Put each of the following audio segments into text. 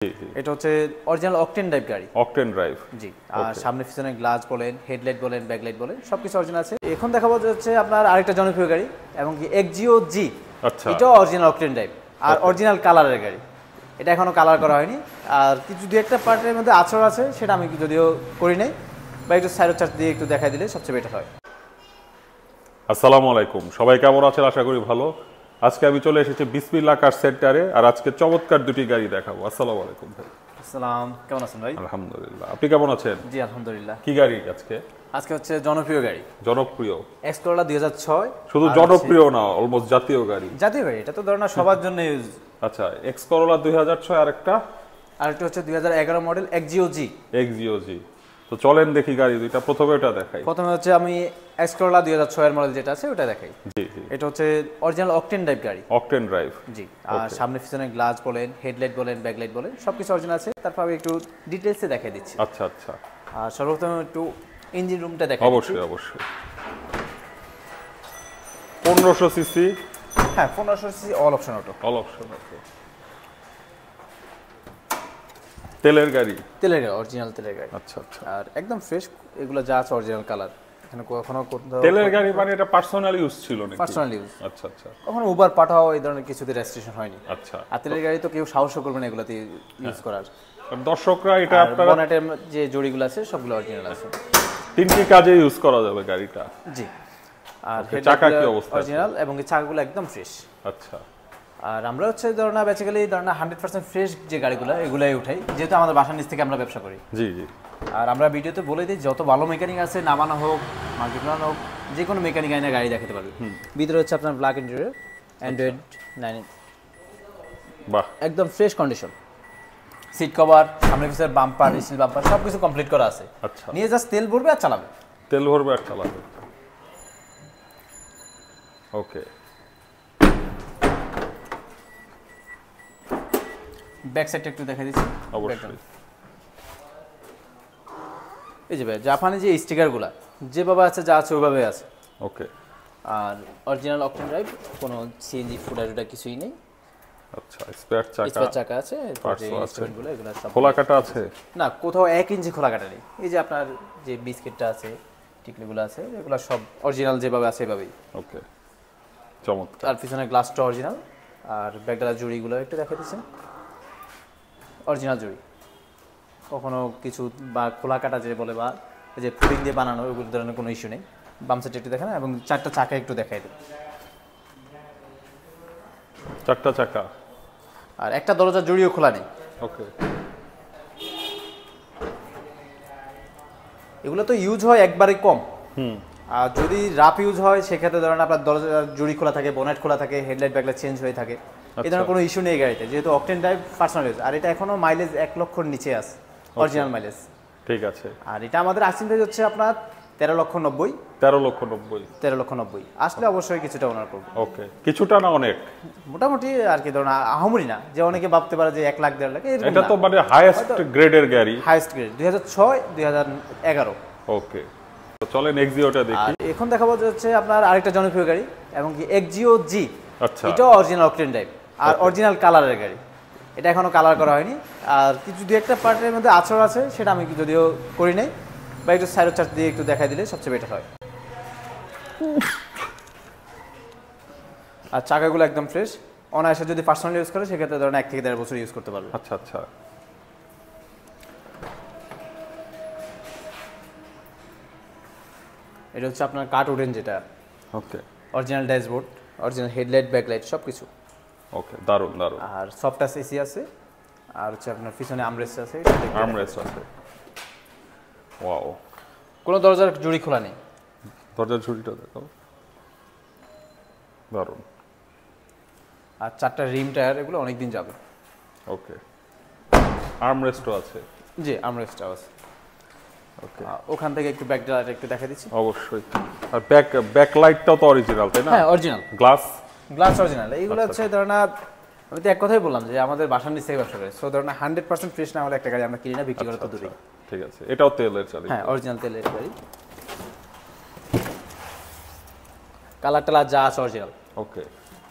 জি জি এটা হচ্ছে অরিজিনাল অকটেন ড্রাইভ গাড়ি। Octane drive. জি, আর সামনে পিছনে গ্লাস বলেন, হেডলাইট বলেন, ব্যাকলাইট বলেন সবকিছু অরিজিনাল আছে। এখন দেখাবো যে হচ্ছে আপনার আরেকটা জনপ্রিয় গাড়ি এবং কি এক্সিও জি। আচ্ছা, এটাও অরিজিনাল অকটেন ড্রাইভ আর অরিজিনাল কালারের গাড়ি। এটা এখনো কালার করা হয়নি, আর কিছু দু একটা পার্টের মধ্যে আচর আছে, সেটা আমি যদিও করি নাই, বা একটু সাইড চার্জ দিয়ে একটু দেখাই দিলে সবচেয়ে বেটার হয়। আসসালামু আলাইকুম, সবাই কেমন আছেন? আশা করি ভালো। আজকে আমি চলে এসেছি বিসমিল্লাহ কার সেন্টারে, আর আজকে চমৎকার দুটি গাড়ি দেখাবো। আসসালামু আলাইকুম ভাই। আসসালাম, কেমন আছেন ভাই? আলহামদুলিল্লাহ, আপনি কেমন আছেন? জি আলহামদুলিল্লাহ। কি গাড়ি আজকে? আজকে হচ্ছে জনপ্রিয় গাড়ি, জনপ্রিয়। X Corolla 2006। শুধু জনপ্রিয় না, অলমোস্ট জাতীয় গাড়ি। জাতীয় গাড়ি, এটা তো ধরেন না সবার জন্য ইউজ। আচ্ছা, এক্স করোলা 2006, আরেকটা আরেকটা হচ্ছে 2011 মডেল এক্সিও জি। এক্সিও জি। তো চলেন দেখি গাড়ি দুইটা, প্রথমে এটা দেখাই। প্রথমে হচ্ছে আমি এক্স করোলা 2006 এর মডেল যেটা আছে ওটা দেখাই। জি জি, এটা হচ্ছে অরিজিনাল অকটেন ড্রাইভ গাড়ি। Octane drive. জি, আর সামনে পিছনে গ্লাস বলেন, হেডলাইট বলেন, ব্যাকলাইট বলেন সবকিছু অরিজিনাল আছে। তারপর আমি একটু ডিটেইলসে দেখাই দিচ্ছি। আচ্ছা আচ্ছা, আর সর্বপ্রথম একটু ইঞ্জিন রুমটা দেখাই। অবশ্যই অবশ্যই। 1500 সিসি। হ্যাঁ, 1500 CC all option auto. All option আছে। তেলের গাড়ি। তেলের গাড়ি, অরিজিনাল তেলের গাড়ি। আচ্ছা আচ্ছা, আর একদম ফ্রেশ, এগুলো যা আছে অরিজিনাল কালার। এখানে কখনো তেলের গাড়ি মানে এটা পার্সোনাল ইউজ ছিল নাকি? Personal use. আচ্ছা আচ্ছা কখনো উবার পাঠাও এই ধরনের কিছুতে রেজিস্ট্রেশন হয়নি। আচ্ছা। আর তেলের গাড়ি তো কেউ সাহসও করবে না এগুলাতে ইউজ করার। আর দর্শকরা এটা আর আপনারা বনেটের যে জড়িগুলো আছে সবগুলো অরিজিনাল আছে। তিনটি কাজে ইউজ করা যাবে গাড়িটা। জি, আর চাকা কি অবস্থা? অরিজিনাল এবং এই চাকাগুলো একদম ফ্রেশ। আচ্ছা। আর আমরা হচ্ছে ধরুন না বেসিক্যালি ধরুন না 100% ফ্রেশ যে গাড়িগুলো এগুলাই উঠাই, যেহেতু আমাদের বাসার নিচ থেকে আমরা ব্যবসা করি। জি জি। আর আমরা ভিডিওতে বলে দিই যত ভালো মেকানিক আছে, নামানো হোক মাল্টিপ্লান হোক, যে কোনো মেকানিক আইনা গাড়ি দেখাতে পারবে। ভিতরে হচ্ছে আপনার ব্ল্যাক ইন্টেরিয়র, অ্যান্ড্রয়েড 9 বাহ, একদম ফ্রেশ কন্ডিশন। সিট কভার, সামনে পিছনে বাম্পার, স্টিল বাম্পার সবকিছু কমপ্লিট করা আছে। আচ্ছা। নিয়ে জাস্ট তেল ভরবে আর চালাবে। তেল ভরবে আর চালাবে। ওকে। ব্যাক সাইডটা একটু দেখা দিচ্ছি। অবশ্যই। এই যে ভাই জাপানি যে স্টিকারগুলা যেভাবে আছে যা আছে ওইভাবে আছে। ওকে। আর অরিজিনাল অকটেন ড্রাইভ, কোনো সিএনজি ফুডারটা কিছুই নেই। আচ্ছা, স্পেয়ার চাকা। স্পেয়ার চাকা আছে, পার্টসও আছে। ইনস্ট্রুমেন্টগুলো এগুলো সব খোলা কাটা আছে? না, কোথাও 1 ইঞ্চি খোলা কাটা নেই। এই যে আপনার যে বিস্কিটটা আছে, টিকলিগুলো আছে, এগুলো সব অরিজিনাল যেভাবে আছে এভাবেই। ওকে, চমৎকার। আর পিছনে গ্লাসটা অরিজিনাল, আর ব্যাগডালার জুড়িগুলো একটু দেখা দিচ্ছেন অরিজিনাল জুড়ি। কখনো কিছু বা খোলা কাটা যে বলে বা এই যে ফুডিং দিয়ে বানানো ওইগুলো ধরনের কোনো ইস্যু নেই। বাম সাইডটা একটু দেখেন এবং চারটা চাকা একটু দেখাই দেন। চারটা চাকা। আর একটা দরজার জুড়িও খোলা নেই। ওকে। এগুলো তো ইউজ হয় একবারে কম। আর যদি রাফ ইউজ হয় সেক্ষেত্রে ধরেন আপনার দরজার জুড়ি খোলা থাকে, বোনেট খোলা থাকে, হেডলাইট ব্যাকলাইট চেঞ্জ হয়ে থাকে। এই ধরনের কোনো ইস্যু নেই গাড়িতে, যেহেতু অকটেন ড্রাইভ পার্সোনাল ইউজ। আর এটা এখনো মাইলেজ 1 লক্ষর নিচে আছে, অরিজিনাল মাইলেজ। ঠিক আছে। আর এটা আমাদের আসিন প্রাইস হচ্ছে আপনার 13,90,000। 13,90,000। 13,90,000 আসলে অবশ্যই কিছুটা ওনার করবো। ওকে, কিছুটা না অনেক? মোটামুটি আর কি ধরুন আহামরি না, যে অনেকে ভাবতে পারে যে 1 লাখ 1.5 লাখ। এটা তো মানে হাইয়েস্ট গ্রেডের গাড়ি। Highest grade 2006 2011। ওকে, তো চলেন এক্সিওটা দেখি। আর এখন দেখাবো যে হচ্ছে আপনার আরেকটা জনপ্রিয় গাড়ি এবং কি এক্সিও জি। আচ্ছা। এটাও অরিজিনাল অকটেন ড্রাইভ আর অরিজিনাল কালারের গাড়ি। এটা এখনো কালার করা হয়নি, আর কিছু দু একটা পার্টের মধ্যে আচর আছে, সেটা আমি যদিও করি নাই, বা একটু সাইড চার্জ দিয়ে একটু দেখাই দিলে সবচেয়ে বেটার হয়। আর চাকাগুলো একদম ফ্রেশ। অনায়াসে যদি পার্সোনাল ইউজ করে সেক্ষেত্রে ধরেন 1 থেকে 1.5 বছর ইউজ করতে পারবে। আচ্ছা আচ্ছা। এটা হচ্ছে আপনার কাট উডেন, যেটা okay. Original dashboard, original headlight backlight সব কিছু। ওকে, দারুণ দারুণ। আর সফট টাচ এসি আছে, আর হচ্ছে আপনার পিছনে আর্মরেস্ট আছে। আর্মরেস্ট আছে। ওয়াও। কোনো দরজার জুড়ি খোলা নেই। দরজার ঝুড়িটা দেখো, দারুণ। আর 4টা রিম টায়ার, এগুলো অনেক দিন যাবে। ওকে, আর্মরেস্টও আছে। জি, আর্মরেস্ট আছে। ওকে, ওখান থেকে একটু ব্যাকলাইট একটু দেখা দিচ্ছি। অবশ্যই। আর ব্যাকলাইটটাও তো অরিজিনাল, তাই না? হ্যাঁ, অরিজিনাল গ্লাস। Glass original. এইগুলো হচ্ছে ধরেন আমি তো এক কথাই বললাম যে আমাদের বাসার নিচ থেকে ব্যবসা করে। সো ধরেন 100% ফ্রেশ না হলে একটা গাড়ি আমরা কিনি না, বিক্রি করে তো দূরেই। ঠিক আছে, এটাও তেলের চালিত? হ্যাঁ, অরিজিনাল তেলের গাড়ি। কালার টালার যা আছে অরিজিনাল। ওকে।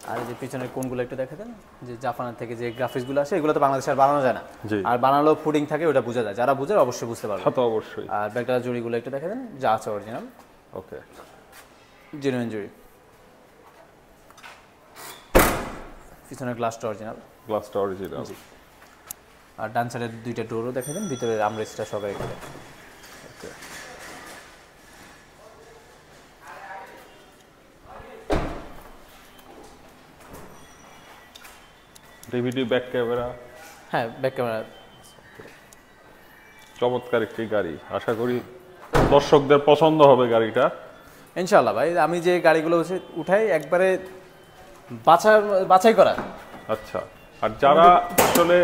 আর এই যে পিছনের কোনগুলো একটু দেখে দেন, যে জাপানের থেকে যে গ্রাফিক্সগুলো আসে এগুলো তো বাংলাদেশে আর বানানো যায় না, জি। আর বানালেও ফুডিং থাকে, ওটা বোঝা যায়, যারা বুঝে অবশ্যই বুঝতে পারবে। তা তো অবশ্যই। আর ব্যাগডালা জুড়িগুলো একটু দেখে দেন, যা আছে অরিজিনাল ওকে, জেনুইন জুড়ি। পিছনের গ্লাসটা অরিজিনাল, গ্লাসটা অরিজিনাল। আর ডান সাইডের দুইটা ডোরও দেখে দেন, ভিতরে আমরেস্টটা সবাই করে। ওকে, ডিভিডি ব্যাক ক্যামেরা, হ্যাঁ ব্যাক ক্যামেরা। চমৎকার একটি গাড়ি, আশা করি দর্শকদের পছন্দ হবে গাড়িটা। ইনশাআল্লাহ ভাই, আমি যে গাড়িগুলো উঠাই একবারে বাছাই করা। আচ্ছা, আর যারা আসলে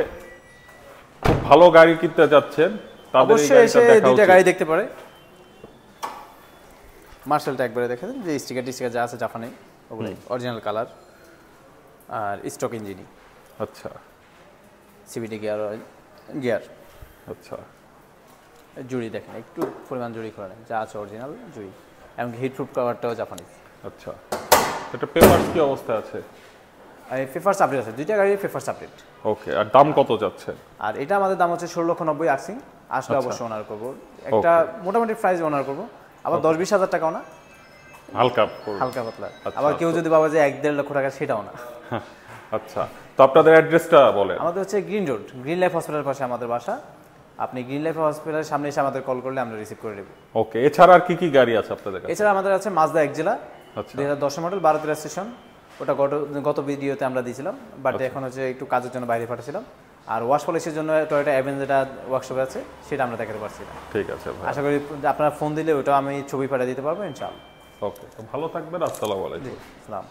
খুব ভালো গাড়ি কিনতে যাচ্ছেন তাদের এই অবশ্যই এসে গাড়িটা দেখা দুইটা উচিত। গাড়ি দেখতে পারে। মার্শালটা একবারে দেখে দেন, যে স্টিকার যা আছে জাপানে ওগুলো অরিজিনাল কালার, আর স্টক ইঞ্জিনই। আচ্ছা সিভিটি গিয়ার। আচ্ছা, জুড়ি দেখেন, একটু পরিমাণ জুড়ি করে নেন, যা আছে অরিজিনাল জুড়ি, এমনকি হিটপ্রুফ কাভারটাও জাপানিজ। আচ্ছা, এটা পেপারস কি অবস্থায় আছে? আর এই পেপারস আপডেট আছে, দুইটা গাড়ি পেপারস আপডেট। ওকে, আর দাম কত যাচ্ছে? আর এটা আমাদের দাম হচ্ছে 16,90,000 আর্সিং, আসলে অবশ্যই অনার করবো, একটা মোটামুটি প্রাইস অনার করবো, আবার 10-20 হাজার টাকাও না, হালকা করুন। হালকা পাতলা। আচ্ছা, আবার কেউ যদি ভাবে যে 1-1.5 লক্ষ টাকা, সেটাও না। আচ্ছা, তো আপনাদের অ্যাড্রেসটা বলেন। আমাদের হচ্ছে গ্রিন রোড, গ্রিন লাইফ হসপিটালের পাশে আমাদের বাসা। আপনি গ্রিন লাইফ হসপিটালের সামনে এসে আমাদের কল করলে আমরা রিসিভ করে নেব। ওকে, এছাড়া আর কি কি গাড়ি আছে আপনাদের কাছে? এছাড়া আমাদের আছে মাজদা একজেলা আচ্ছা 2010 মডেল 12 স্টেশন, ওটা গত ভিডিওতে আমরা দিয়েছিলাম, বাট এখন হচ্ছে একটু কাজের জন্য বাইরে পাঠিয়েছিলাম। আর ওয়াশ পলিশের জন্য টয়োটা অ্যাভেঞ্জ যেটা ওয়ার্কশপে আছে, সেটা আমরা দেখাতে পারছি না। ঠিক আছে ভাই, আশা করি আপনারা ফোন দিলে ওটা আমি ছবি পাঠিয়ে দিতে পারবো ইনশাআল্লাহ। ওকে, তো ভালো থাকবেন, আসসালামু আলাইকুম। সালাম।